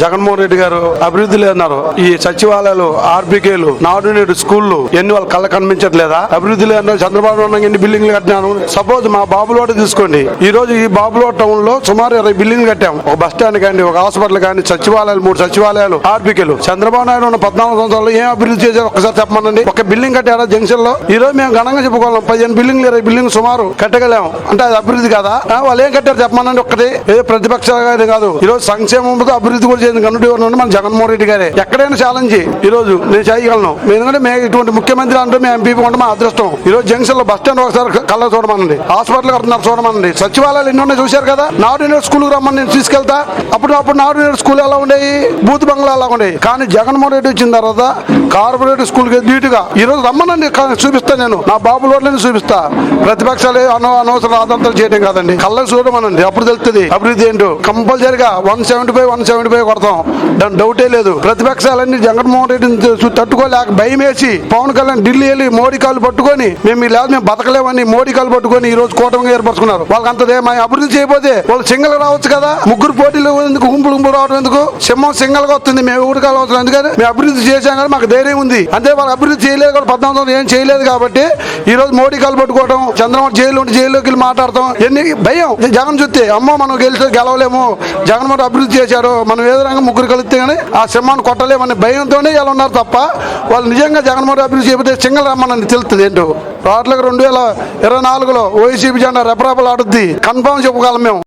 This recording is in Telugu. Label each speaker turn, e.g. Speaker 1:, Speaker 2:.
Speaker 1: జగన్మోహన్ రెడ్డి గారు అభివృద్ధి లేదన్నారు. ఈ సచివాలయాలు, ఆర్బీకేలు, నాడు నేడు స్కూళ్లు ఎన్ని వాళ్ళ కళ్ళ కనిపించట్లేదా? అభివృద్ధి లేదన్నారు. చంద్రబాబు ఎన్ని బిల్డింగ్లు కట్టినాను. సపోజ్ మా బాబులోట తీసుకోండి. ఈ రోజు ఈ బాబులోట టౌన్ లో సుమారు 20 బిల్డింగ్లు కట్టాం. ఒక బస్ స్టాండ్ కానీ, ఒక హాస్పిటల్ కానీ, సచివాలయాలు, 3 సచివాలయాలు, ఆర్బీకేలు. చంద్రబాబు నాయుడు ఉన్న 14 సంవత్సరాలు ఏం అభివృద్ధి చేశారు ఒకసారి చెప్పమనండి. ఒక బిల్డింగ్ కట్టారా జంక్షన్ లో? ఈ రోజు మేము ఘనంగా చెప్పుకోవాలి 15 బిల్డింగ్లు, 20 బిల్డింగ్ సుమారు కట్టగలేము అంటే అది అభివృద్ధి కదా? వాళ్ళు ఏం కట్టారు చెప్పమనండి. ఒక్కటి ఏ ప్రతిపక్షాలు కాదు. ఈ రోజు సంక్షేమంతో అభివృద్ధి కూడా చేసిన కన్నుడి మన జగన్మోహన్ రెడ్డి గారే. ఎక్కడైనా ఛాలెంజ్ ఈ రోజు నేను చేయగలను. ఎందుకంటే మేము ఇటువంటి ముఖ్యమంత్రి అంటూ మేము ఎంపీ ఉంటే మా అదృష్టం. ఈ రోజు జంక్షన్ లో బస్ స్టాండ్ ఒకసారి కళ్ళ చూడమనండి, హాస్పిటల్ కడుతున్నారు చూడమనండి, సచివాలయాలు ఎన్ని ఉన్నాయి చూశారు కదా. నాడు నేడు స్కూల్ రమ్మని నేను తీసుకెళ్తా. అప్పుడు నాడు నేడు స్కూల్ ఎలా ఉండేవి, బూత్ బంగ్లా ఎలా ఉండేవి. కానీ జగన్మోహన్ రెడ్డి వచ్చిన తర్వాత కార్పొరేట్ స్కూల్ కి నీటుగా ఈ రోజు రమ్మనండి, చూపిస్తా. నేను నా బాబు లోట్లని చూపిస్తా. ప్రతిపక్షాలు అనవసరం ఆదంతాలు చేయడం కాదండి, కళ్ళకు చూడమనండి. అప్పుడు తెలుస్తుంది అభివృద్ధి ఏంటో. కంపల్సరిగా 175 కొడతాం, దాని డౌటే లేదు. ప్రతిపక్షాలన్నీ జగన్మోహన్ రెడ్డిని తట్టుకోలేక భయం వేసి పవన్ కళ్యాణ్ ఢిల్లీ వెళ్ళి మోడీ కాలు పట్టుకొని మేము బతకలేమని మోడీ కాలు పట్టుకొని ఈ రోజు కూటమిగా ఏర్పరచుకున్నారు. వాళ్ళకి అంతదే మా అభివృద్ధి చేయకపోతే వాళ్ళు సింగల్ రావచ్చు కదా. ముగ్గురు పోటీలు ఎందుకు, గుంపులు రావడం ఎందుకు? సింహం సింగల్ గా వస్తుంది, మేము ఊరు కాలం అవుతుంది. అందుకని మేము అభివృద్ధి చేశాం కానీ మాకు ధైర్యం ఉంది. అంతే వాళ్ళు అభివృద్ధి చేయలేదు కూడా 14 ఏం చేయలేదు కాబట్టి ఈ రోజు మోడీ కాలు పట్టుకోవడం, చంద్రబాబు జైల్లోకి వెళ్ళి మాట్లాడతాం. ఎన్ని భయం జగన్ చూస్తే అమ్మో మనం గెలవలేము, జగన్మోహన్ అభివృద్ధి చేశారు, మనం ఏదో రంగం ముగ్గురు కలిస్తే గానీ ఆ సింహాన్ని కొట్టలేమని భయంతోనే ఇలా ఉన్నారు తప్ప వాళ్ళు నిజంగా జగన్మోహన్ అభివృద్ధి చేయకపోతే సింగల్ రమ్మని తెలుస్తుంది ఏంటో. రోడ్లకు 2024లో వైసీపీ జెండా రెపరెపలు ఆడుద్ది, కన్ఫర్మ్ చెప్పుకోగలం మేము.